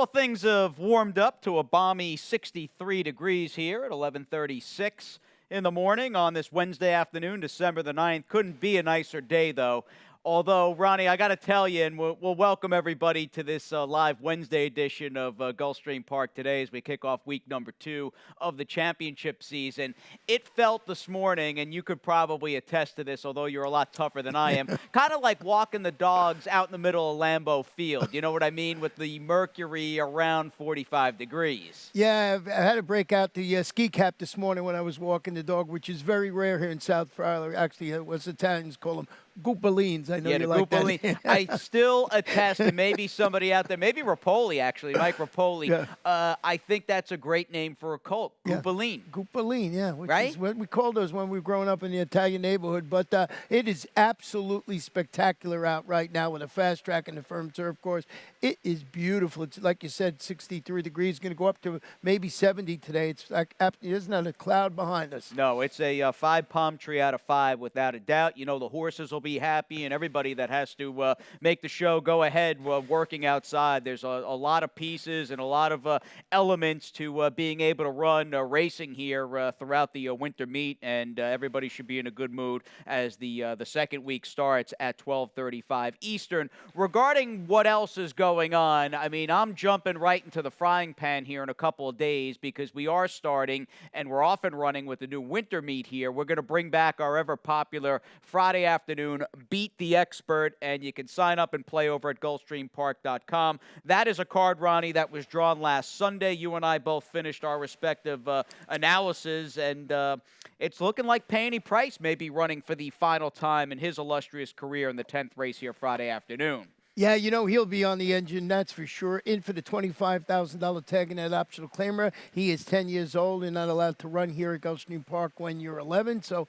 Well, things have warmed up to a balmy 63 degrees here at 11:36 in the morning on this Wednesday afternoon, December the 9th. Couldn't be a nicer day, though. Although, Ronnie, I got to tell you, and we'll welcome everybody to this live Wednesday edition of Gulfstream Park today as we kick off week number 2 of the championship season. It felt this morning, and you could probably attest to this, although you're a lot tougher than I am, kind of like walking the dogs out in the middle of Lambeau Field. You know what I mean? With the mercury around 45 degrees. Yeah, I had to break out the ski cap this morning when I was walking the dog, which is very rare here in South Florida. Actually, what Italians call them goupelines. I know you like that. I still attest, and maybe somebody out there, maybe Rapoli, actually, Mike Rapoli. Yeah. I think that's a great name for a colt, Goupeline. Goupeline, yeah. Which right? is what we called those when we were growing up in the Italian neighborhood. But it is absolutely spectacular out right now with the fast track and the firm turf course. It is beautiful. It's like you said, 63 degrees. Going to go up to maybe 70 today. It's like there's not a cloud behind us. No, it's a 5 palm tree out of 5 without a doubt. You know, the horses will be happy, and everybody that has to make the show go ahead working outside. There's a lot of pieces and a lot of elements to being able to run racing here throughout the winter meet, and everybody should be in a good mood as the second week starts at 12:35 Eastern. Regarding what else is going on, I mean, I'm jumping right into the frying pan here in a couple of days because we are starting and we're off and running with the new winter meet here. We're going to bring back our ever popular Friday afternoon Beat the Expert, and you can sign up and play over at GulfstreamPark.com. That is a card, Ronnie, that was drawn last Sunday. You and I both finished our respective analysis, and it's looking like Penny Price may be running for the final time in his illustrious career in the 10th race here Friday afternoon. Yeah, you know, he'll be on the engine, that's for sure. In for the $25,000 tag and that optional claimer. He is 10 years old and not allowed to run here at Gulfstream Park when you're 11. So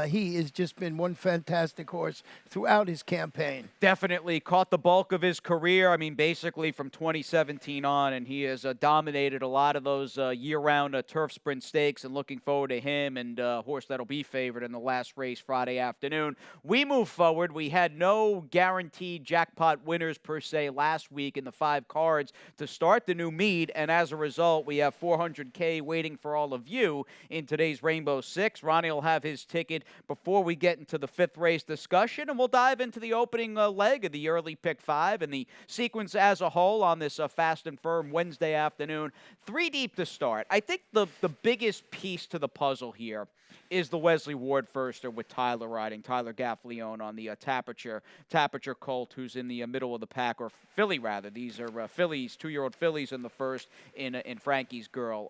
he has just been one fantastic horse throughout his campaign. Definitely caught the bulk of his career. I mean, basically from 2017 on, and he has dominated a lot of those year-round turf sprint stakes, and looking forward to him and a horse that'll be favored in the last race Friday afternoon. We move forward. We had no guaranteed jackpot winners per se last week in the 5 cards to start the new meet, and as a result we have $400K waiting for all of you in today's Rainbow Six. Ronnie will have his ticket before we get into the 5th race discussion, and we'll dive into the opening leg of the early pick 5 and the sequence as a whole on this fast and firm Wednesday afternoon. 3 deep to start. I think the biggest piece to the puzzle here is the Wesley Ward firster with Tyler riding, Tyler Gaffalione on the Tapiture colt, who's in the middle of the pack, or filly rather. These are fillies, 2-year-old fillies in the first in Frankie's Girl.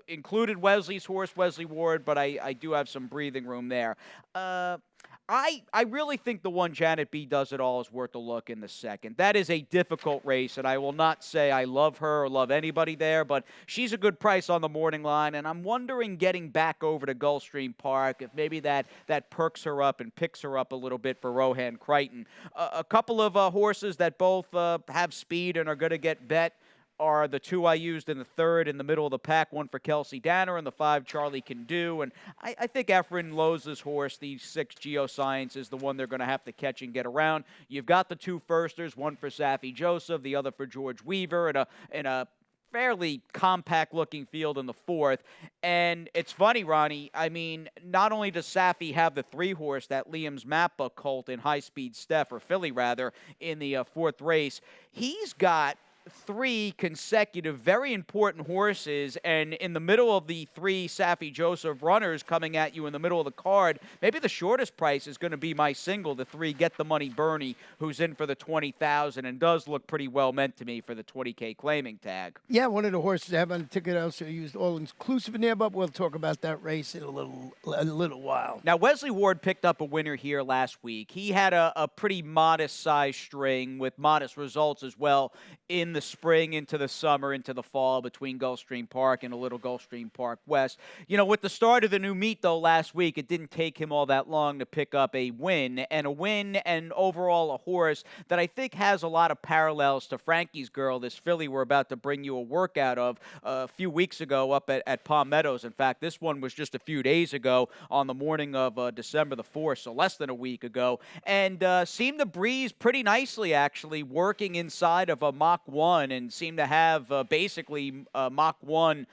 Included Wesley's horse, Wesley Ward, but I do have some breathing room there. I really think the one Janet B Does It All is worth a look in the second. That is a difficult race, and I will not say I love her or love anybody there, but she's a good price on the morning line, and I'm wondering getting back over to Gulfstream Park if maybe that perks her up and picks her up a little bit for Rohan Crichton. A couple of horses that both have speed and are going to get bet are the 2 I used in the 3rd in the middle of the pack, one for Kelsey Danner and the 5 Charlie Can Do. And I think Efren Loza's horse, the 6 Geoscience, is the one they're going to have to catch and get around. You've got the 2 firsters, one for Safi Joseph, the other for George Weaver, and a fairly compact-looking field in the 4th. And it's funny, Ronnie, I mean, not only does Safi have the 3-horse, that Liam's Mappa colt in High Speed Steph, or filly rather, in the 4th race, he's got 3 consecutive very important horses, and in the middle of the 3 Safi Joseph runners coming at you in the middle of the card, maybe the shortest price is going to be my single, the 3 Get the Money Bernie, who's in for the $20,000 and does look pretty well meant to me for the $20K claiming tag. Yeah, one of the horses I have on the ticket. I also used all-inclusive in there, but we'll talk about that race in a little while. Now, Wesley Ward picked up a winner here last week. He had a pretty modest size string with modest results as well in the spring, into the summer, into the fall, between Gulfstream Park and a little Gulfstream Park West. You know, with the start of the new meet, though, last week, it didn't take him all that long to pick up a win, and overall a horse that I think has a lot of parallels to Frankie's Girl, this filly we're about to bring you a workout of a few weeks ago up at Palm Meadows. In fact, this one was just a few days ago on the morning of December the 4th, so less than a week ago, and seemed to breeze pretty nicely, actually, working inside of a Mach 1 1 and seemed to have basically Mach 1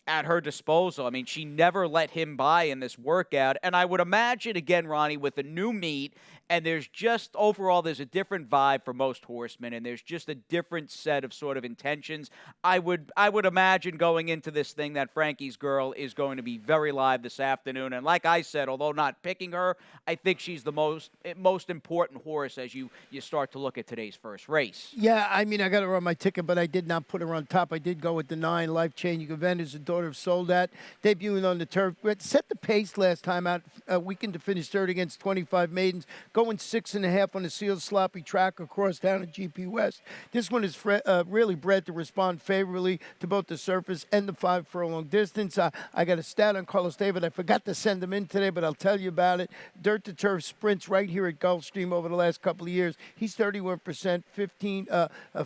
at her disposal. I mean, she never let him by in this workout. And I would imagine, again, Ronnie, with a new meet, and there's just overall, there's a different vibe for most horsemen, and there's just a different set of sort of intentions. I would imagine going into this thing that Frankie's girl is going to be very live this afternoon. And like I said, although not picking her, I think she's the most important horse as you start to look at today's first race. Yeah, I mean, I got her on my ticket, but I did not put her on top. I did go with the 9, life-changing event, as the daughter of Soldat, debuting on the turf. But set the pace last time out, weekend to finish third against 25 maidens, going 6.5 on the sealed sloppy track across down at GP West. This one is really bred to respond favorably to both the surface and the 5 furlong distance. I got a stat on Carlos David. I forgot to send them in today, but I'll tell you about it. Dirt to turf sprints right here at Gulfstream over the last couple of years. He's 31%,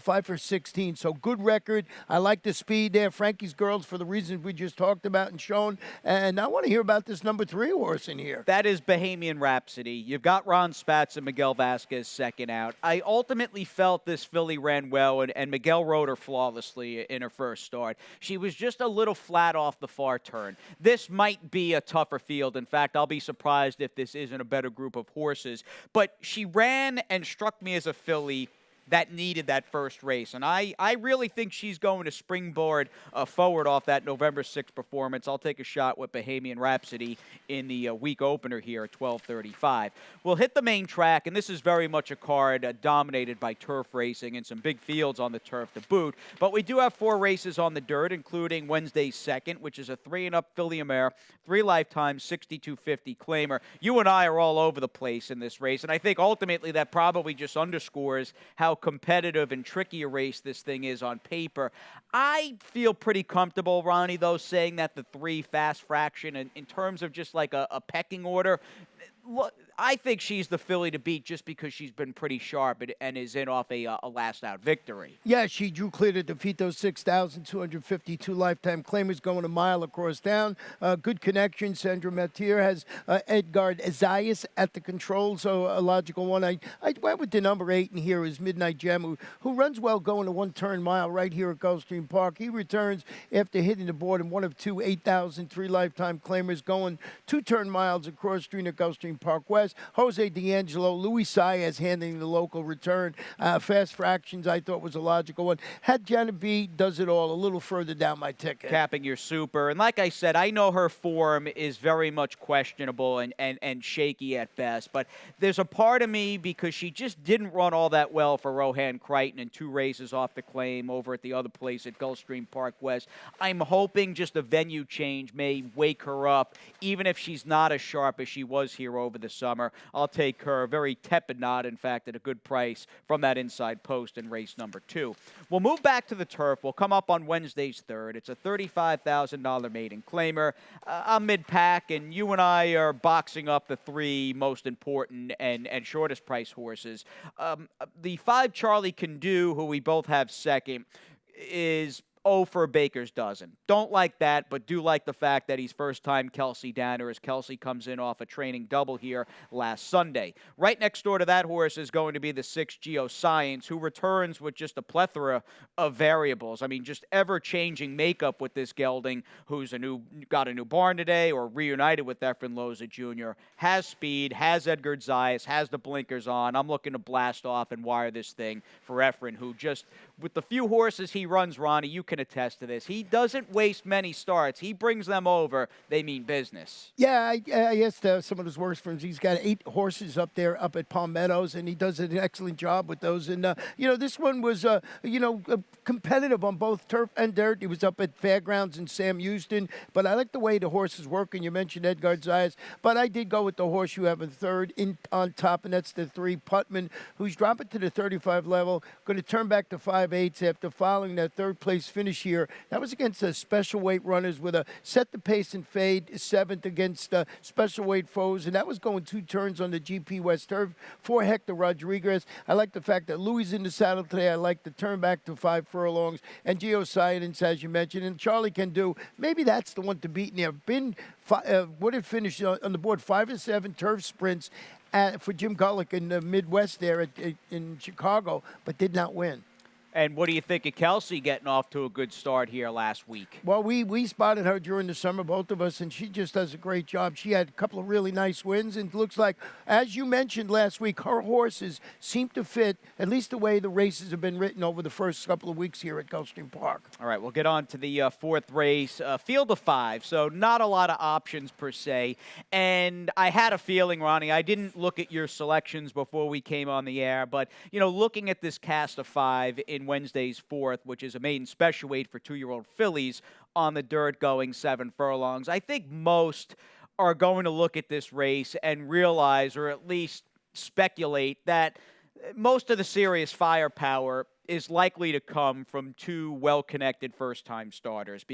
5 for 16. So good record. I like the speed there. Frankie's girls for the reasons we just talked about and shown. And I want to hear about this number 3 horse in here. That is Bohemian Rhapsody. You've got Ron Spatz and Miguel Vasquez second out. I ultimately felt this filly ran well, and Miguel rode her flawlessly in her first start. She was just a little flat off the far turn. This might be a tougher field. In fact, I'll be surprised if this isn't a better group of horses. But she ran and struck me as a filly that needed that first race. And I really think she's going to springboard forward off that November 6th performance. I'll take a shot with Bohemian Rhapsody in the week opener here at 12:35. We'll hit the main track, and this is very much a card dominated by turf racing and some big fields on the turf to boot. But we do have 4 races on the dirt, including Wednesday's second, which is a 3-and-up filly mare, 3 lifetime, 62.50 claimer. You and I are all over the place in this race, and I think ultimately that probably just underscores how competitive and tricky a race this thing is on paper. I feel pretty comfortable, Ronnie, though, saying that the 3 fast fraction in terms of just like a pecking order, I think she's the filly to beat just because she's been pretty sharp and is in off a last-out victory. Yeah, she drew clear to defeat those 6,252 lifetime claimers going a mile across town. Good connection. Sandra Matier has Edgard Zayas at the control, so a logical one. I went with the number 8 in here is Midnight Gem, who runs well going a one-turn mile right here at Gulfstream Park. He returns after hitting the board in one of 2 8,003 lifetime claimers going 2-turn miles across street at Gulfstream Park West. Jose D'Angelo, Luis Saez handling the local return. Fast fractions I thought was a logical one. Had Janet B does it all a little further down my ticket. Capping your super. And like I said, I know her form is very much questionable and shaky at best. But there's a part of me, because she just didn't run all that well for Rohan Crichton in 2 races off the claim over at the other place at Gulfstream Park West. I'm hoping just a venue change may wake her up, even if she's not as sharp as she was here over the summer. I'll take her, a very tepid nod, in fact, at a good price from that inside post in race number 2. We'll move back to the turf. We'll come up on Wednesday's third. It's a $35,000 maiden claimer. I'm mid-pack, and you and I are boxing up the 3 most important and shortest price horses. The 5 Charlie Can Do, who we both have second, is for a baker's dozen. Don't like that, but do like the fact that he's first-time Kelsey Danner, as Kelsey comes in off a training double here last Sunday. Right next door to that horse is going to be the 6 Geoscience, who returns with just a plethora of variables. I mean, just ever-changing makeup with this gelding, who's got a new barn today, or reunited with Efren Loza Jr., has speed, has Edgar Zayas, has the blinkers on. I'm looking to blast off and wire this thing for Efren, who just, with the few horses he runs, Ronnie, you can attest to this. He doesn't waste many starts. He brings them over. They mean business. Yeah, I asked some of his works for him. He's got 8 horses up there up at Palm Meadows, and he does an excellent job with those. And, this one was, competitive on both turf and dirt. He was up at Fairgrounds in Sam Houston. But I like the way the horses work, and you mentioned Edgar Zayas. But I did go with the horse you have in third on top, and that's the 3 Putman, who's dropping to the 35 level, going to turn back to 5/8 after following that third-place finish here. That was against the special weight runners with a set the pace and fade 7th against special weight foes, and that was going 2 turns on the GP West turf for Hector Rodriguez. I like the fact that Louis in the saddle today. I like the turn back to 5 furlongs, and Geoscience, as you mentioned, and Charlie Can Do. Maybe that's the one to beat in there. What did finish on the board? 5 and 7 turf sprints for Jim Gullick in the Midwest there in Chicago, but did not win. And what do you think of Kelsey getting off to a good start here last week? Well, we spotted her during the summer, both of us, and she just does a great job. She had a couple of really nice wins, and it looks like, as you mentioned last week, her horses seem to fit, at least the way the races have been written over the first couple of weeks here at Gulfstream Park. All right, we'll get on to the fourth race, field of 5, so not a lot of options per se. And I had a feeling, Ronnie, I didn't look at your selections before we came on the air, but, looking at this cast of 5 in Wednesday's fourth, which is a maiden special weight for 2-year-old fillies on the dirt going 7 furlongs, I think most are going to look at this race and realize, or at least speculate, that most of the serious firepower is likely to come from 2 well-connected first-time starters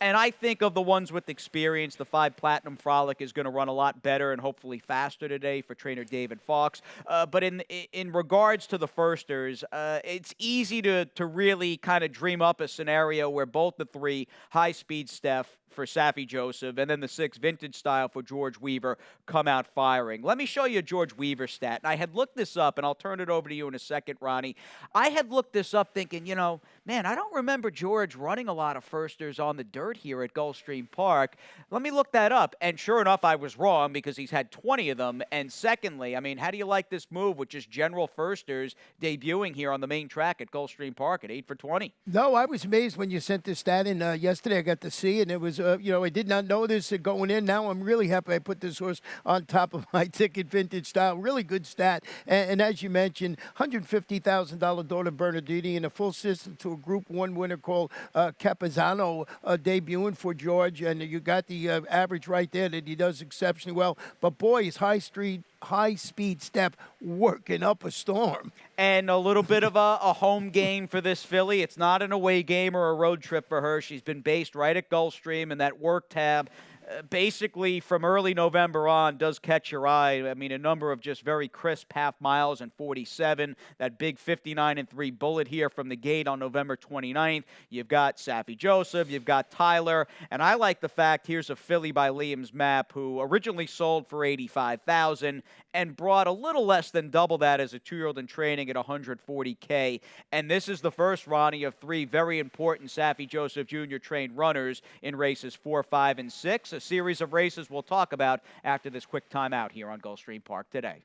and I think of the ones with experience, the 5 Platinum Frolic is going to run a lot better and hopefully faster today for trainer David Fox. But in regards to the firsters, it's easy to really kind of dream up a scenario where both the 3 high-speed Steph for Saffie Joseph and then the 6 Vintage Style for George Weaver come out firing. Let me show you a George Weaver stat. And I had looked this up, and I'll turn it over to you in a second, Ronnie. I had looked this up thinking, man, I don't remember George running a lot of firsters on the dirt here at Gulfstream Park. Let me look that up. And sure enough, I was wrong because he's had 20 of them. And secondly, how do you like this move with just general firsters debuting here on the main track at Gulfstream Park at 8 for 20? No, I was amazed when you sent this stat in yesterday. I got to see, and it was, I did not know this going in. Now I'm really happy I put this horse on top of my ticket, Vintage Style. Really good stat. And as you mentioned, $150,000 daughter Bernardini in a full system to a Group 1 winner called Capizano debuting for George. And you got the average right there that he does exceptionally well. But boy, his high-speed step working up a storm. And a little bit of a home game for this filly. It's not an away game or a road trip for her. She's been based right at Gulfstream, and that work tab basically from early November on does catch your eye. A number of just very crisp half miles and 47. That big 59-3 bullet here from the gate on November 29th. You've got Saffie Joseph, you've got Tyler, and I like the fact here's a filly by Liam's Map who originally sold for $85,000 and brought a little less than double that as a 2-year-old in training at $140K. And this is the first, Ronnie, of 3 very important Saffie Joseph Jr. trained runners in races 4, 5, and 6. A series of races we'll talk about after this quick timeout here on Gulfstream Park today.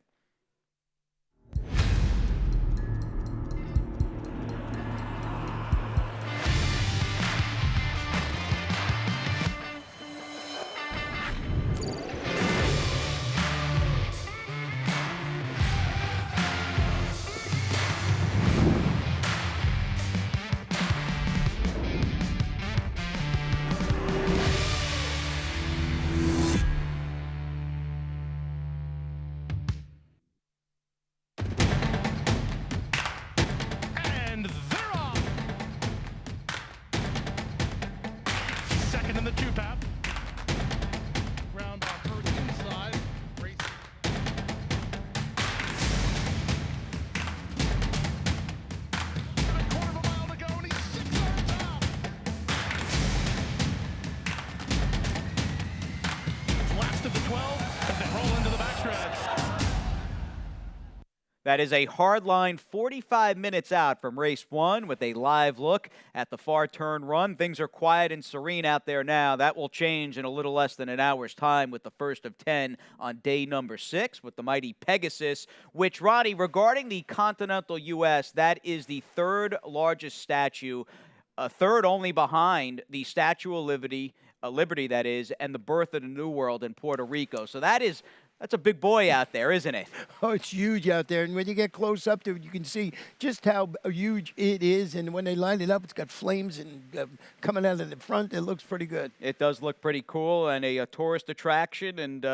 That is a hard line 45 minutes out from race 1 with a live look at the far turn run. Things are quiet and serene out there now. That will change in a little less than an hour's time with the first of 10 on day number 6 with the mighty Pegasus, which, Roddy, regarding the continental U.S., that is the 3rd largest statue, third only behind the Statue of Liberty, that is, and the Birth of the New World in Puerto Rico. So that's a big boy out there, isn't it? Oh, it's huge out there. And when you get close up to it, you can see just how huge it is. And when they line it up, it's got flames and coming out of the front. It looks pretty good. It does look pretty cool and a tourist attraction. And,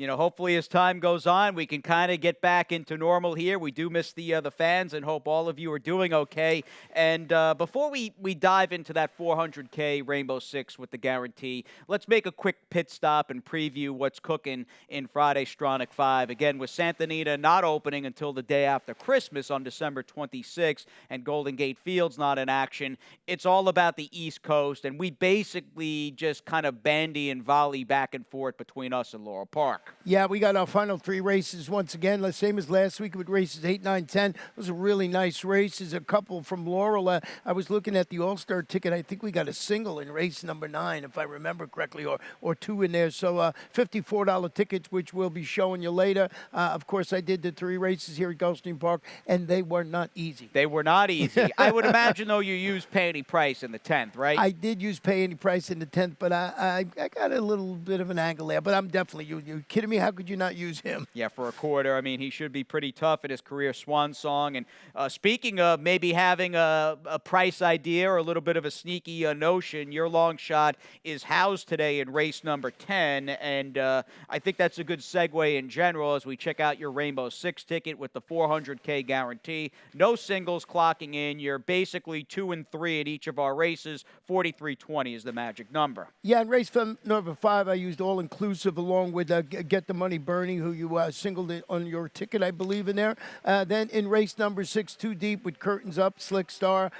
hopefully as time goes on, we can kind of get back into normal here. We do miss the fans and hope all of you are doing okay. And before we dive into that 400K Rainbow Six with the guarantee, let's make a quick pit stop and preview what's cooking in Friday's Stronach 5. Again, with Santa Anita not opening until the day after Christmas on December 26th and Golden Gate Field's not in action, it's all about the East Coast, and we basically just kind of bandy and volley back and forth between us and Laurel Park. Yeah, we got our final 3 races once again, the same as last week with races 8, 9, 10. Those are really nice races. A couple from Laurel. I was looking at the All-Star ticket. I think we got a single in race number 9, if I remember correctly, or 2 in there. So $54 tickets, which we'll be showing you later. Of course, I did the 3 races here at Gulfstream Park, and they were not easy. They were not easy. I would imagine, though, you used Pay Any Price in the 10th, right? I did use Pay Any Price in the 10th, but I got a little bit of an angle there. But I'm definitely, you kidding me? How could you not use him? Yeah, for a quarter. I mean, he should be pretty tough at his career swan song. And speaking of maybe having a price idea or a little bit of a sneaky notion, your long shot is housed today in race number 10. And I think that's a good segue in general as we check out your Rainbow Six ticket with the $400K guarantee. No singles clocking in. You're basically 2 and 3 at each of our races. 43.20 is the magic number. Yeah, in race number 5, I used all-inclusive along with Get the Money Bernie, who you singled it on your ticket, I believe, in there. Then in race number 6, Too Deep with Curtains Up, Slick Star.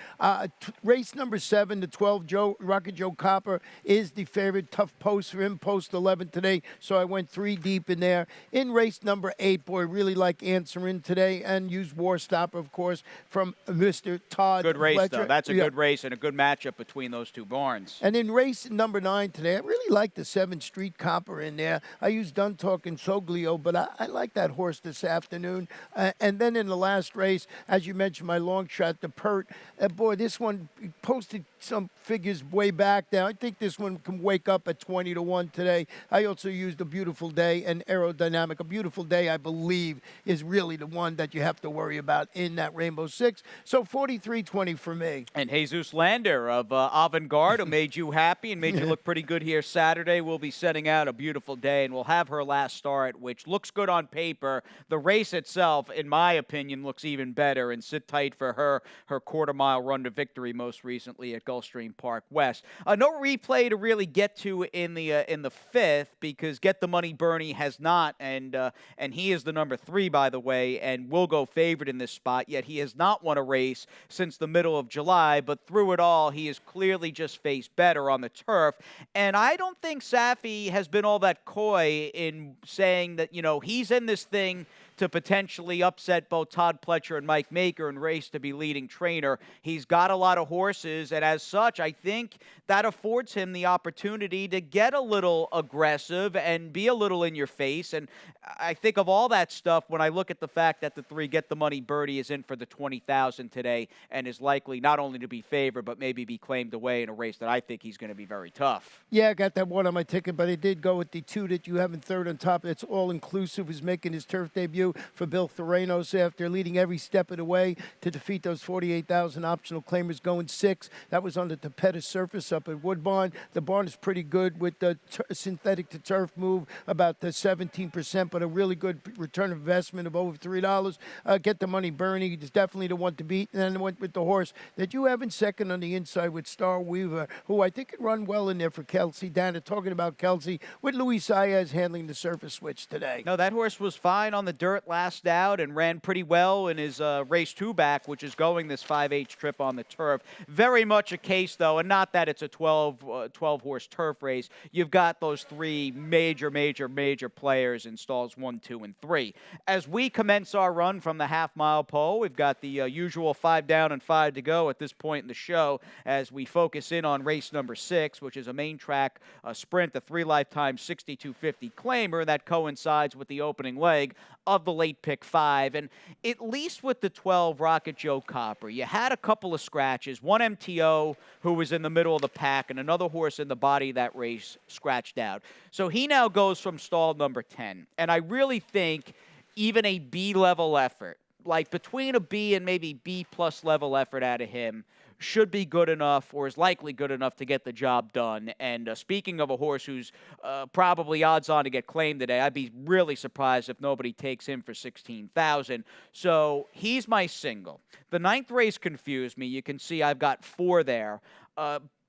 Race number 7, the 12, Rocket Joe Copper is the favorite. Tough post for him, post 11 today, so I went 3 deep in there. In race number 8, boy, really like answering today, and used War Stopper, of course, from Mr. Todd Good race, Fletcher. though. That's a good race and a good matchup between those 2 barns. And in race number 9 today, I really like the 7th Street Copper in there. I used Duntalk and Soglio, but I like that horse this afternoon. And then in the last race, as you mentioned, my long shot, the Pert. Boy, this one posted some figures way back there. I think this one can wake up at 20-1 today. I also used A Beautiful Day and Aerodynamic. A Beautiful Day, I believe, is really the one that you have to worry about in that Rainbow Six. So 43.20 for me. And Jesus Lander of Avant-Garde, who made you happy and made you look pretty good here Saturday, will be setting out A Beautiful Day, and we'll have her last start, which looks good on paper. The race itself, in my opinion, looks even better, and sit tight for her quarter-mile run to victory most recently at Gulfstream Park West. No replay to really get to in the 5th because Get the Money Bernie has not, and he is the number 3, by the way, and will go favored in this spot, yet he has not won a race since the middle of July, but through it all, he has clearly just faced better on the turf, and I don't think Safi has been all that coy in saying that, he's in this thing to potentially upset both Todd Pletcher and Mike Maker and race to be leading trainer. He's got a lot of horses, and as such, I think that affords him the opportunity to get a little aggressive and be a little in your face. And I think of all that stuff when I look at the fact that the 3 Get the Money Birdie is in for the $20,000 today and is likely not only to be favored, but maybe be claimed away in a race that I think he's going to be very tough. Yeah, I got that one on my ticket, but I did go with the 2 that you have in 3rd on top. It's all-inclusive. Who's making his turf debut for Bill Theranos after leading every step of the way to defeat those 48,000 optional claimers, going 6. That was on the Tapeta surface up at Woodbarn. The barn is pretty good with the synthetic to turf move, about the 17%, but a really good return of investment of over $3. Get the Money Bernie is definitely the one to beat. And then I went with the horse that you have in 2nd on the inside with Star Weaver, who I think could run well in there for Kelsey. Dana, talking about Kelsey, with Luis Saez handling the surface switch today. No, that horse was fine on the dirt last out and ran pretty well in his race 2 back, which is going this 5H trip on the turf. Very much a case, though, and not that it's a 12-horse turf race. You've got those 3 major players in stalls 1, 2, and 3. As we commence our run from the half-mile pole, we've got the usual 5 down and 5 to go at this point in the show as we focus in on race number 6, which is a main track sprint, the 3 lifetime 6250 claimer that coincides with the opening leg of the late pick 5. And at least with the 12 Rocket Joe Copper, you had a couple of scratches. One MTO who was in the middle of the pack and another horse in the body of that race scratched out. So he now goes from stall number 10. And I really think even a B-level effort, like between a B and maybe B-plus level effort out of him, should be good enough or is likely good enough to get the job done. And speaking of a horse who's probably odds on to get claimed today, I'd be really surprised if nobody takes him for $16,000. So he's my single. The 9th race confused me. You can see I've got 4 there.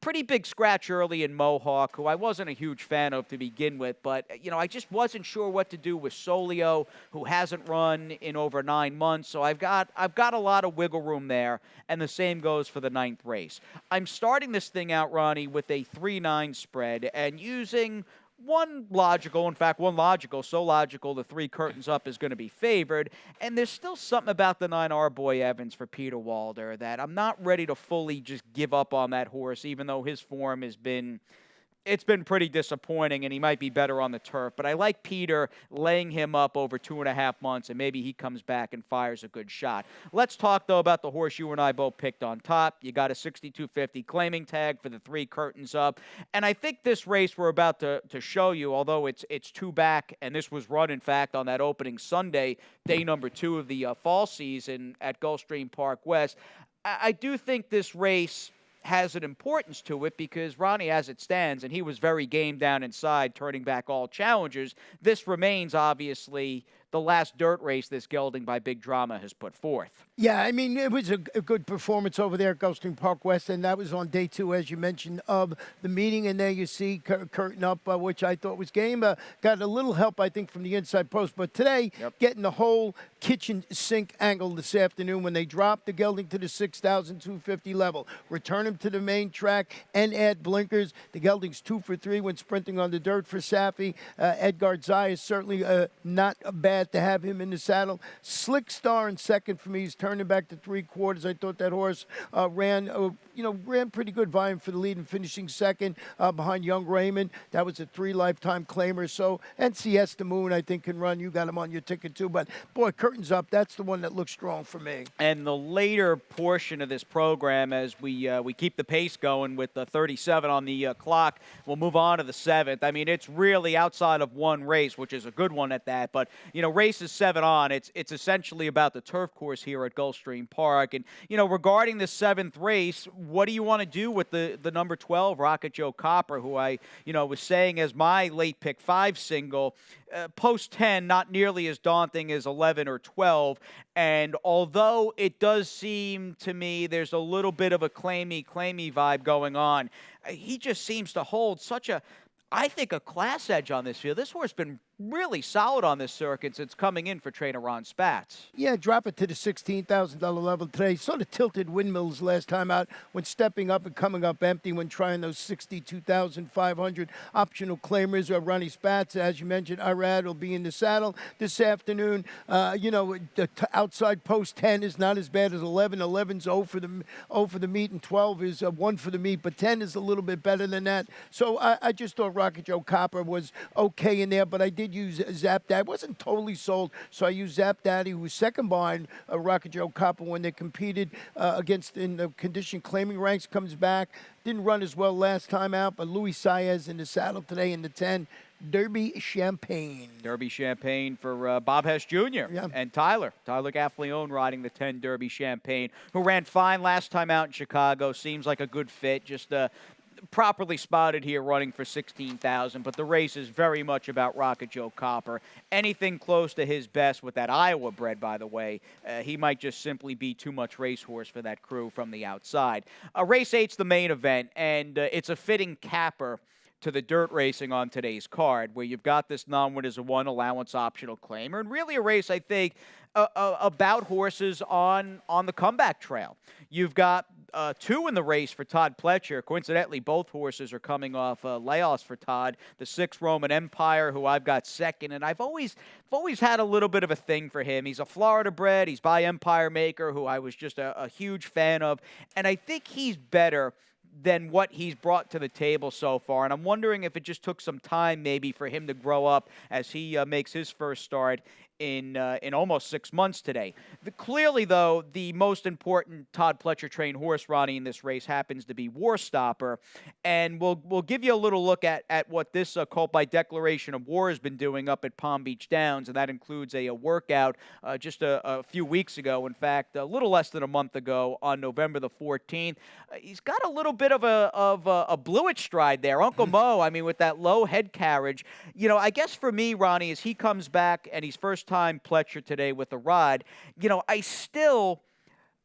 pretty big scratch early in Mohawk, who I wasn't a huge fan of to begin with, but, I just wasn't sure what to do with Solio, who hasn't run in over 9 months, so I've got a lot of wiggle room there, and the same goes for the 9th race. I'm starting this thing out, Ronnie, with a 3-9 spread, and using one logical, so logical, the 3 curtains up is going to be favored. And there's still something about the 9 Our Boy Evans for Peter Walder that I'm not ready to fully just give up on that horse, even though his form has been it's been pretty disappointing, and he might be better on the turf. But I like Peter laying him up over 2.5 months, and maybe he comes back and fires a good shot. Let's talk, though, about the horse you and I both picked on top. You got a 62.50 claiming tag for the 3 curtains up. And I think this race we're about to show you, although it's 2 back, and this was run, in fact, on that opening Sunday, day number 2 of the fall season at Gulfstream Park West, I do think this race has an importance to it because Ronnie, as it stands, and he was very game down inside, turning back all challengers, this remains obviously the last dirt race this gelding by Big Drama has put forth. Yeah, I mean, it was a good performance over there at Gulfstream Park West, and that was on day 2, as you mentioned, of the meeting. And there you see curtain up, which I thought was game. Got a little help, I think, from the inside post. But today, getting the whole kitchen sink angle this afternoon when they dropped the gelding to the 6,250 level, return him to the main track, and add blinkers. The gelding's 2 for 3 when sprinting on the dirt for Safi. Edgar Zai is certainly not bad to have him in the saddle. Slick Star in second for me. He's turning back to 3/4. I thought that horse ran pretty good volume for the lead and finishing second behind Young Raymond. That was a 3 lifetime claimer. So, and Siesta Moon, I think, can run. You got him on your ticket, too. But, boy, curtains up. That's the one that looks strong for me. And the later portion of this program, as we keep the pace going with the 37 on the clock, we'll move on to the 7th. I mean, it's really outside of one race, which is a good one at that. But, races 7 on, it's essentially about the turf course here at Gulfstream Park. And, regarding the 7th race, what do you want to do with the number 12, Rocket Joe Copper, who I, was saying as my late pick 5 single, post 10, not nearly as daunting as 11 or 12. And although it does seem to me there's a little bit of a claimy vibe going on, he just seems to hold such I think a class edge on this field. This horse has been really solid on this circuit since coming in for trainer Ron Spatz. Yeah, drop it to the $16,000 level today. Sort of tilted windmills last time out when stepping up and coming up empty when trying those 62,500 optional claimers. Ronnie Spatz, as you mentioned, Irad will be in the saddle this afternoon. The outside post 10 is not as bad as 11. 11's 0 for the meet, and 12 is 1 for the meet, but 10 is a little bit better than that. So I just thought Rocket Joe Copper was okay in there, but I did use Zap Daddy. I wasn't totally sold, so I used Zap Daddy, who was second behind Rocket Joe Copper when they competed against in the condition claiming ranks. Comes back, didn't run as well last time out, but Luis Saez in the saddle today in the 10. Derby Champagne. Derby Champagne for Bob Hess Jr. And Tyler Gaffleone riding the 10 Derby Champagne, who ran fine last time out in Chicago. Seems like a good fit. Just properly spotted here running for 16,000, but the race is very much about Rocket Joe Copper. Anything close to his best with that Iowa bred, by the way, he might just simply be too much racehorse for that crew from the outside. Race 8's the main event, and it's a fitting capper to the dirt racing on today's card, where you've got this non-win as a 1 allowance optional claimer, and really a race, I think, about horses on the comeback trail. You've got 2 in the race for Todd Pletcher. Coincidentally, both horses are coming off layoffs for Todd. The 6 Roman Empire, who I've got second, and I've always had a little bit of a thing for him. He's a Florida bred. He's by Empire Maker, who I was just a huge fan of, and I think he's better than what he's brought to the table so far. And I'm wondering if it just took some time maybe for him to grow up as he makes his first start in almost 6 months today. Clearly, though, the most important Todd Pletcher trained horse, Ronnie, in this race happens to be War Stopper. And we'll give you a little look at what this colt by declaration of war has been doing up at Palm Beach Downs, and that includes a workout just a few weeks ago. In fact, a little less than a month ago on November the 14th. He's got a little bit of a bluet stride there. Uncle Mo, I mean, with that low head carriage. I guess for me, Ronnie, as he comes back and he's first time Pletcher today with the rod,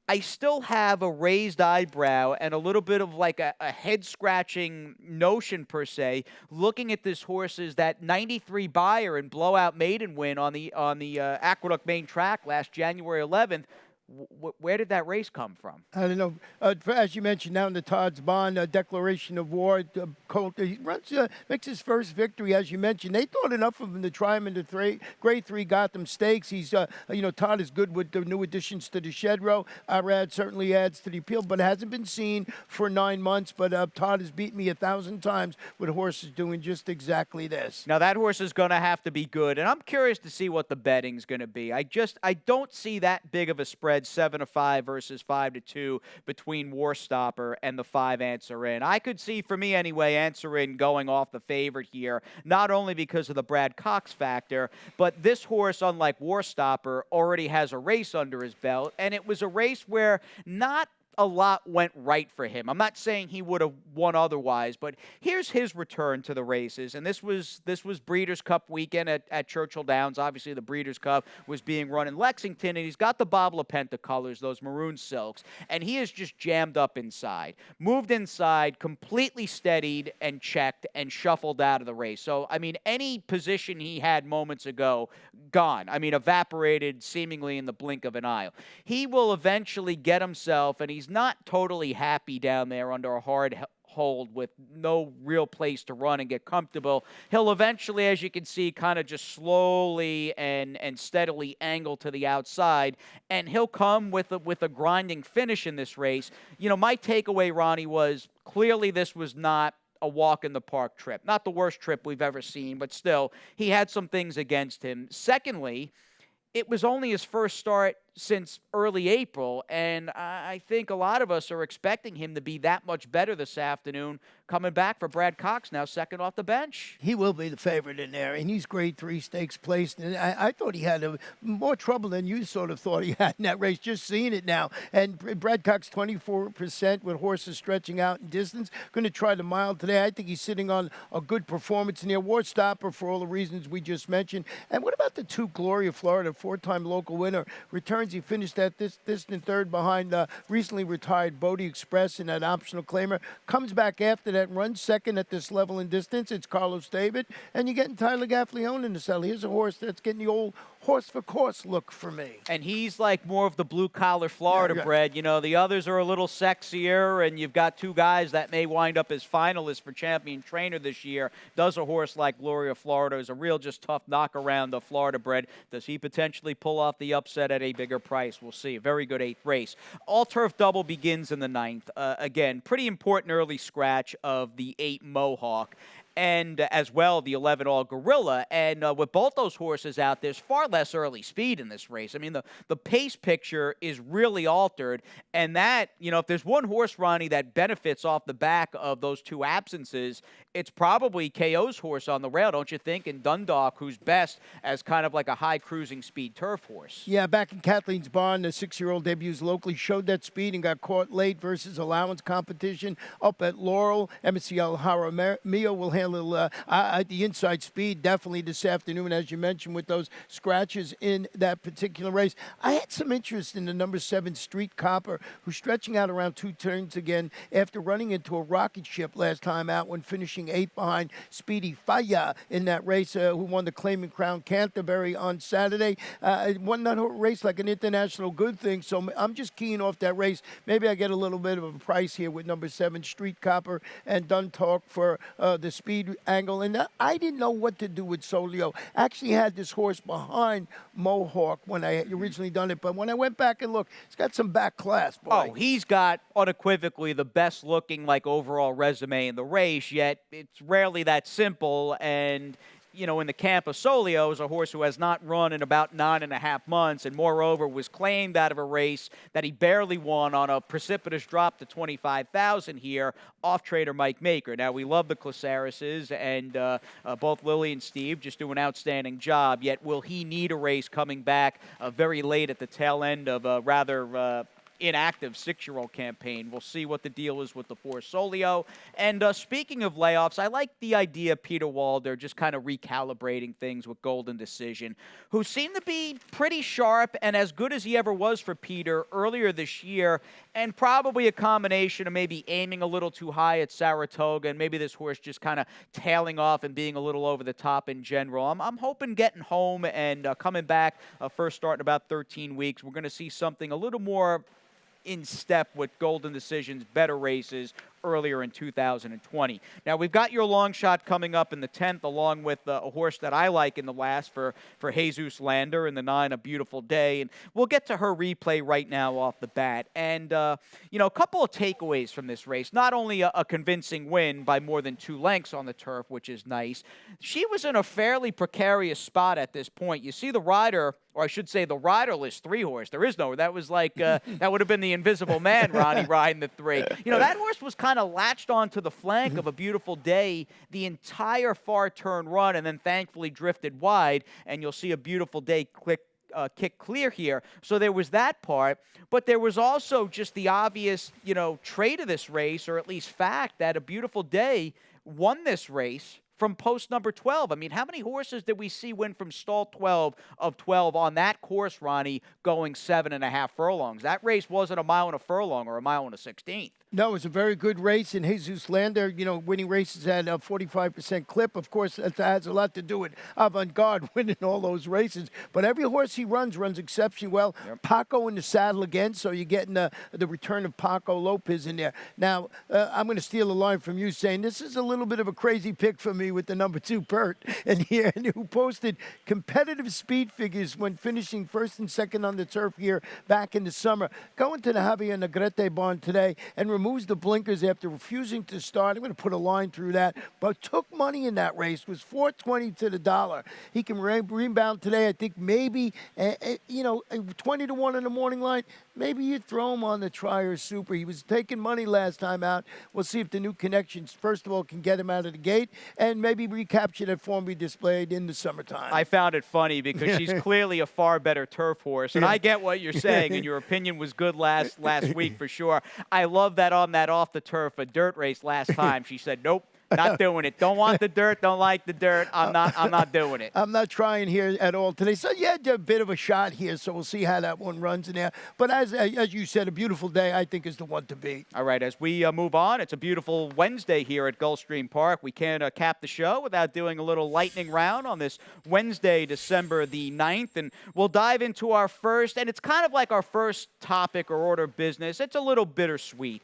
I still have a raised eyebrow and a little bit of like a head scratching notion per se, looking at this horse's that 93 buyer and blowout maiden win on the Aqueduct main track last January 11th. Where did that race come from? I don't know. As you mentioned, now in the Todd's Bond declaration of war, Colt he runs, makes his first victory. As you mentioned, they thought enough of him to try him into grade 3 Gotham Stakes. He's, Todd is good with the new additions to the shed row. Irad certainly adds to the appeal, but hasn't been seen for 9 months. But Todd has beat me 1,000 times with horses doing just exactly this. Now that horse is going to have to be good, and I'm curious to see what the betting's going to be. I don't see that big of a spread, 7-5 versus 5-2 between Warstopper and the 5 Answer In. I could see, for me anyway, Answer In going off the favorite here, not only because of the Brad Cox factor, but this horse, unlike Warstopper, already has a race under his belt, and it was a race where not a lot went right for him. I'm not saying he would have won otherwise, but here's his return to the races. And this was Breeders' Cup weekend at Churchill Downs. Obviously, the Breeders' Cup was being run in Lexington, and he's got the Bob LaPenta colors, those maroon silks, and he is just jammed up inside. Moved inside, completely steadied and checked and shuffled out of the race. So, I mean, any position he had moments ago, gone. I mean, evaporated seemingly in the blink of an eye. He will eventually get himself, and he's not totally happy down there under a hard hold with no real place to run and get comfortable. He'll eventually, as you can see, kind of just slowly and steadily angle to the outside, and he'll come with a grinding finish in this race. You know, my takeaway, Ronnie, was clearly this was not a walk-in-the-park trip. Not the worst trip we've ever seen, but still, he had some things against him. Secondly, it was only his first start since early April, and I think a lot of us are expecting him to be that much better this afternoon, coming back for Brad Cox, now second off the bench. He will be the favorite in there, and he's grade 3 stakes placed. And I thought he had more trouble than you sort of thought he had in that race, just seeing it now. And Brad Cox, 24% with horses stretching out in distance. Going to try the mile today. I think he's sitting on a good performance in there. Warstopper for all the reasons we just mentioned. And what about the 2 Gloria Florida, 4-time local winner? Returns, he finished at this distant third behind recently retired Bodie Express in that optional claimer. Comes back after that, runs second at this level in distance. It's Carlos David, and you're getting Tyler Gaffleone in the cell. Here's a horse that's getting the old horse for course look for me. And he's like more of the blue-collar Florida bred. You know, the others are a little sexier, and you've got 2 guys that may wind up as finalists for champion trainer this year. Does a horse like Gloria Florida is a real just tough knock around the Florida bred. Does he potentially pull off the upset at a bigger price? We'll see. A very good 8th race. All-turf double begins in the 9th. Again, pretty important early scratch of the 8 Mohawk. And as well, the 11 All Gorilla. And with both those horses out, there's far less early speed in this race. I mean, the pace picture is really altered. And that, you know, if there's one horse, Ronnie, that benefits off the back of those 2 absences, it's probably KO's horse on the rail, don't you think? And Dundalk, who's best as kind of like a high cruising speed turf horse. Yeah, back in Kathleen's barn, the 6-year-old debuts locally, showed that speed and got caught late versus allowance competition up at Laurel. MCL Jaramillo will handle the inside speed definitely this afternoon, as you mentioned, with those scratches in that particular race. I had some interest in the number 7 Street Copper, who's stretching out around 2 turns again after running into a rocket ship last time out when finishing 8 behind Speedy Faya in that race, who won the Claiming Crown Canterbury on Saturday. Won that race like an international good thing, so I'm just keying off that race. Maybe I get a little bit of a price here with number 7 Street Copper and Dundalk for the speed angle. And I didn't know what to do with Solio. Actually had this horse behind Mohawk when I originally done it, but when I went back and looked, it's got some back class, boy. Oh, he's got unequivocally the best looking like overall resume in the race, yet it's rarely that simple. And you know, in the camp of Solio is a horse who has not run in about 9.5 months, and moreover was claimed out of a race that he barely won on a precipitous drop to 25,000 here off trader Mike Maker. Now, we love the Clasarises, and both Lily and Steve just do an outstanding job, yet will he need a race coming back very late at the tail end of a rather inactive 6-year-old campaign. We'll see what the deal is with the Solio. And speaking of layoffs, I like the idea of Peter Walder just kind of recalibrating things with Golden Decision, who seemed to be pretty sharp and as good as he ever was for Peter earlier this year, and probably a combination of maybe aiming a little too high at Saratoga and maybe this horse just kind of tailing off and being a little over the top in general. I'm hoping getting home and coming back, first start in about 13 weeks, we're going to see something a little more in step with Golden Decision's better races earlier in 2020. Now, we've got your long shot coming up in the 10th, along with a horse that I like in the last for Jesus Lander in the 9, A Beautiful Day. And we'll get to her replay right now off the bat. And, a couple of takeaways from this race. Not only a convincing win by more than 2 lengths on the turf, which is nice. She was in a fairly precarious spot at this point. You see the rider, or I should say the riderless 3-horse. There is no, that was like, that would have been the Invisible Man, Ronnie, riding the 3. That horse was kind of latched onto the flank of A Beautiful Day the entire far turn run, and then thankfully drifted wide, and you'll see A Beautiful Day kick clear here. So there was that part, but there was also just the obvious, trait of this race, or at least fact, that A Beautiful Day won this race from post number 12. I mean, how many horses did we see win from stall 12 of 12 on that course, Ronnie, going 7.5 furlongs? That race wasn't a mile and a furlong or a mile and a 16th. No, it was a very good race, and Jesus Lander, winning races at a 45% clip. Of course, that has a lot to do with Avant-Garde winning all those races. But every horse he runs exceptionally well. Yep. Paco in the saddle again, so you're getting the return of Paco Lopez in there. Now, I'm going to steal a line from you saying this is a little bit of a crazy pick for me with the number 2 Pert, and who posted competitive speed figures when finishing first and second on the turf here back in the summer. Going to the Javier Negrete barn today and removes the blinkers after refusing to start. I'm going to put a line through that, but took money in that race, was $4.20 to the dollar. He can rebound today. I think maybe, 20 to 1 in the morning line. Maybe you throw him on the Trier Super. He was taking money last time out. We'll see if the new connections, first of all, can get him out of the gate and maybe recapture that form we displayed in the summertime. I found it funny because she's clearly a far better turf horse, and I get what you're saying, and your opinion was good last week for sure. I love that on that off the turf, a dirt race last time. She said, nope. Not doing it. Don't want the dirt. Don't like the dirt. I'm not doing it. I'm not trying here at all today. So yeah, a bit of a shot here. So we'll see how that one runs in there. But as you said, A Beautiful Day, I think, is the one to beat. All right, as we move on, it's a beautiful Wednesday here at Gulfstream Park. We can't cap the show without doing a little lightning round on this Wednesday, December the 9th. And we'll dive into our first, and it's kind of like our first topic or order of business. It's a little bittersweet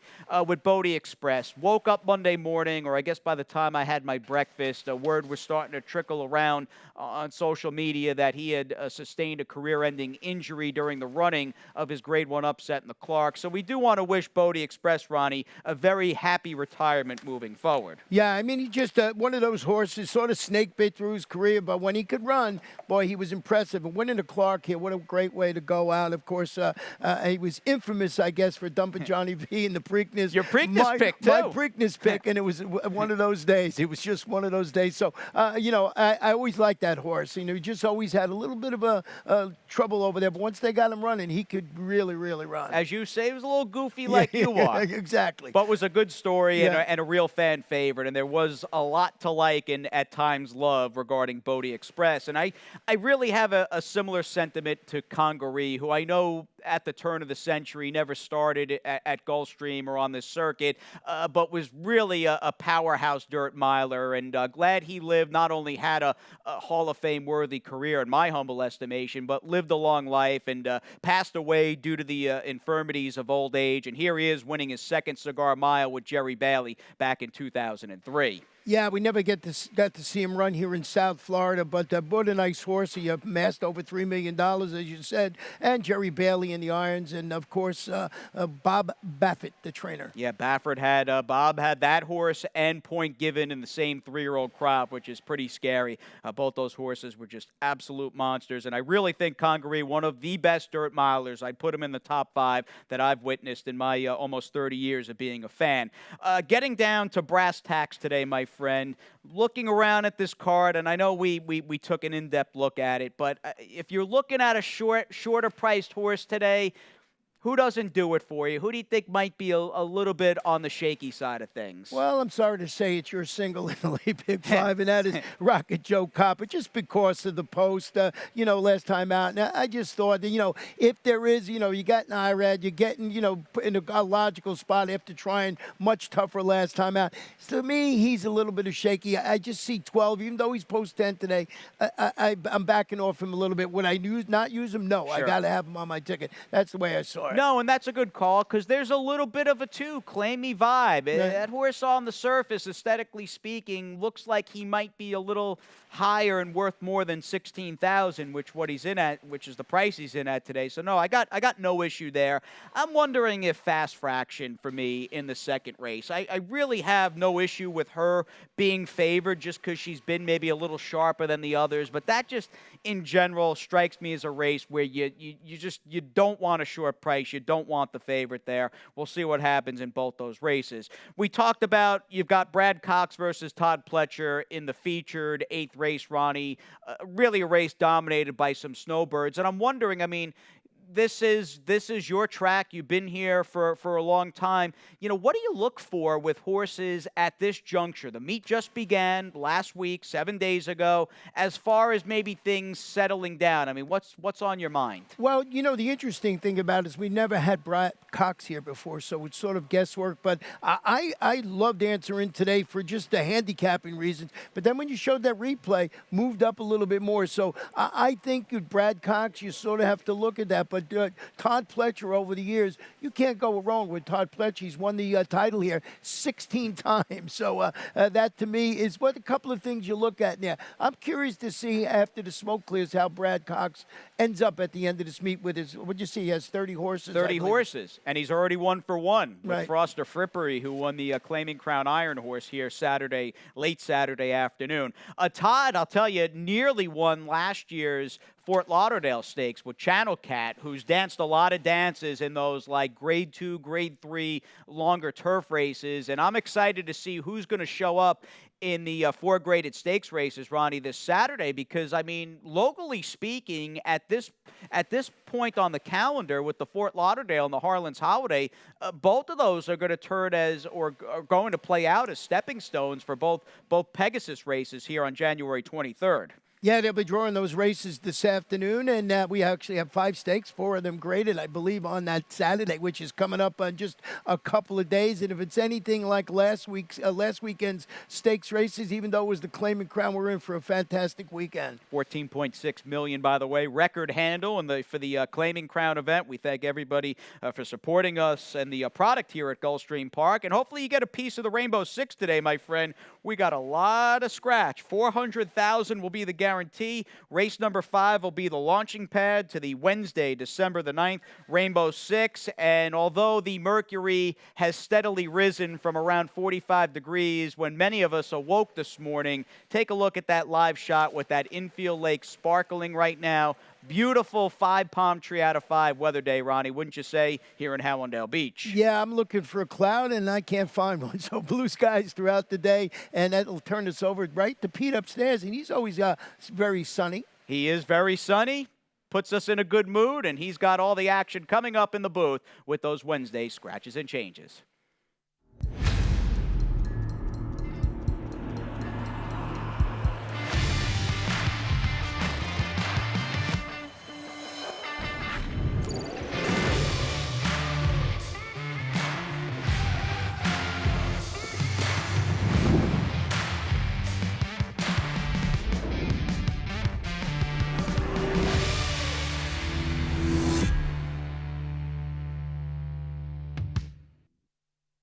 with Bodie Express. Woke up Monday morning, or I guess by the time I had my breakfast, word was starting to trickle around on social media that he had sustained a career-ending injury during the running of his Grade 1 upset in the Clark. So we do want to wish Bodie Express, Ronnie, a very happy retirement moving forward. Yeah, I mean, he just one of those horses, sort of snake bit through his career, but when he could run, boy, he was impressive. And winning the Clark here, what a great way to go out. Of course, he was infamous, I guess, for dumping Johnny V in the Preakness. Your Preakness pick, too. My Preakness pick, and it was one of those days. It was just one of those days. So, I always liked that horse. He just always had a little bit of a trouble over there. But once they got him running, he could really, really run. As you say, he was a little goofy like you are. Exactly. But was a good story and a real fan favorite. And there was a lot to like and at times love regarding Bodie Express. And I really have a similar sentiment to Congaree, who I know at the turn of the century never started at Gulfstream or on this circuit, but was really a powerhouse dirt miler, and glad he lived, not only had a Hall of Fame worthy career in my humble estimation, but lived a long life and passed away due to the infirmities of old age. And here he is winning his second cigar mile with Jerry Bailey back in 2003. Yeah, we never got to see him run here in South Florida, but what a nice horse. He amassed over $3 million, as you said, and Jerry Bailey in the irons, and, of course, Bob Baffert, the trainer. Yeah, Baffert had, Bob had that horse and Point Given in the same 3-year-old crop, which is pretty scary. Both those horses were just absolute monsters, and I really think Congaree, one of the best dirt milers. I'd put him in the top 5 that I've witnessed in my almost 30 years of being a fan. Getting down to brass tacks today, my friend, looking around at this card, and I know we took an in-depth look at it, but if you're looking at a shorter priced horse today, who doesn't do it for you? Who do you think might be a little bit on the shaky side of things? Well, I'm sorry to say it's your single in the late Big Five, and that is Rocket Joe Copper, just because of the post, last time out. Now, I just thought that, if there is, you got an IRAD, you're getting, put in a logical spot after trying much tougher last time out. So to me, he's a little bit of shaky. I just see 12, even though he's post 10 today. I'm backing off him a little bit. Would I not use him? No, I Sure. got to have him on my ticket. That's the way I saw it. No, and that's a good call because there's a little bit of a claimy vibe. That horse on the surface, aesthetically speaking, looks like he might be a little higher and worth more than 16,000, which is the price he's in at today. So no, I got no issue there. I'm wondering if Fast Fraction for me in the second race. I really have no issue with her being favored just because she's been maybe a little sharper than the others, but that just in general strikes me as a race where you don't want a short price. You don't want the favorite there. We'll see what happens in both those races. We talked about you've got Brad Cox versus Todd Pletcher in the featured 8th race, Ronnie. Really a race dominated by some snowbirds. And I'm wondering, this is your track. You've been here for a long time. What do you look for with horses at this juncture? The meet just began last week, 7 days ago. As far as maybe things settling down, what's on your mind? Well, the interesting thing about it is we never had Brad Cox here before, so it's sort of guesswork. But I loved answering today for just the handicapping reasons. But then when you showed that replay, moved up a little bit more. So I think with Brad Cox, you sort of have to look at that. But Todd Pletcher over the years, you can't go wrong with Todd Pletcher. He's won the title here 16 times. So that to me is what a couple of things you look at now. I'm curious to see after the smoke clears how Brad Cox ends up at the end of this meet with his, what'd you see, he has 30 horses. 30 horses, and he's already 1 for 1 with Right. Froster Frippery, who won the Claiming Crown Iron Horse here late Saturday afternoon. Todd, I'll tell you, nearly won last year's Fort Lauderdale Stakes with Channel Cat, who's danced a lot of dances in those like grade 2, grade 3 longer turf races. And I'm excited to see who's going to show up in the 4 graded stakes races, Ronnie, this Saturday, because locally speaking, at this point on the calendar with the Fort Lauderdale and the Harlan's Holiday, both of those are going to turn are going to play out as stepping stones for both Pegasus races here on January 23rd. Yeah, they'll be drawing those races this afternoon, and we actually have 5 stakes, 4 of them graded, I believe, on that Saturday, which is coming up on just a couple of days. And if it's anything like last weekend's stakes races, even though it was the Claiming Crown, we're in for a fantastic weekend. 14.6 million, by the way, record handle for the Claiming Crown event. We thank everybody for supporting us and the product here at Gulfstream Park. And hopefully you get a piece of the Rainbow Six today, my friend. We got a lot of scratch. 400,000 will be the guarantee. Race number 5 will be the launching pad to the Wednesday, December the 9th, Rainbow Six. And although the mercury has steadily risen from around 45 degrees when many of us awoke this morning, take a look at that live shot with that infield lake sparkling right now. Beautiful 5 palm tree out of 5 weather day, Ronnie, wouldn't you say, here in Hallandale Beach? Yeah, I'm looking for a cloud, and I can't find one. So blue skies throughout the day, and that'll turn us over right to Pete upstairs, and he's always very sunny. He is very sunny, puts us in a good mood, and he's got all the action coming up in the booth with those Wednesday scratches and changes.